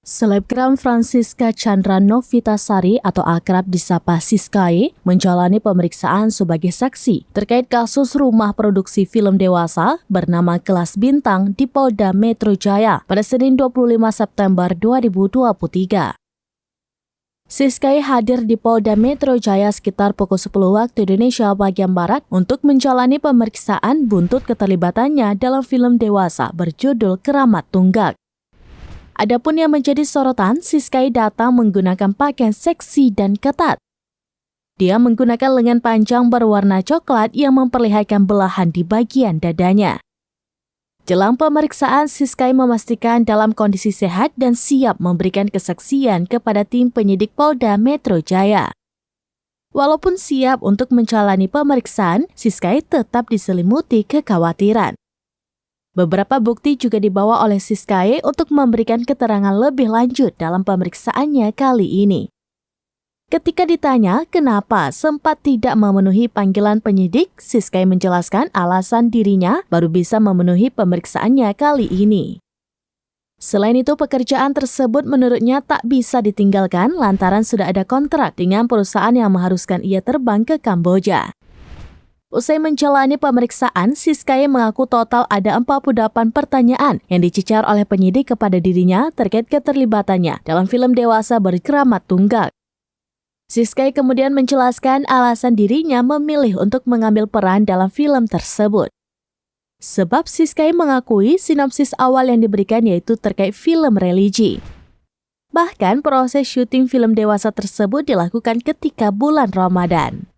Selebgram Francisca Chandra Novitasari atau akrab disapa Siskae menjalani pemeriksaan sebagai saksi terkait kasus rumah produksi film dewasa bernama Kelas Bintang di Polda Metro Jaya pada Senin 25 September 2023. Siskae hadir di Polda Metro Jaya sekitar pukul 10 waktu Indonesia bagian Barat untuk menjalani pemeriksaan buntut keterlibatannya dalam film dewasa berjudul Keramat Tunggak. Adapun yang menjadi sorotan, Siskae datang menggunakan pakaian seksi dan ketat. Dia menggunakan lengan panjang berwarna coklat yang memperlihatkan belahan di bagian dadanya. Jelang pemeriksaan, Siskae memastikan dalam kondisi sehat dan siap memberikan kesaksian kepada tim penyidik Polda Metro Jaya. Walaupun siap untuk menjalani pemeriksaan, Siskae tetap diselimuti kekhawatiran. Beberapa bukti juga dibawa oleh Siskae untuk memberikan keterangan lebih lanjut dalam pemeriksaannya kali ini. Ketika ditanya kenapa sempat tidak memenuhi panggilan penyidik, Siskae menjelaskan alasan dirinya baru bisa memenuhi pemeriksaannya kali ini. Selain itu, pekerjaan tersebut menurutnya tak bisa ditinggalkan lantaran sudah ada kontrak dengan perusahaan yang mengharuskan ia terbang ke Kamboja. Usai menjalani pemeriksaan, Siskae mengaku total ada 48 pertanyaan yang dicecar oleh penyidik kepada dirinya terkait keterlibatannya dalam film dewasa berkeramat tunggak. Siskae kemudian menjelaskan alasan dirinya memilih untuk mengambil peran dalam film tersebut. Sebab Siskae mengakui sinopsis awal yang diberikan yaitu terkait film religi. Bahkan proses syuting film dewasa tersebut dilakukan ketika bulan Ramadan.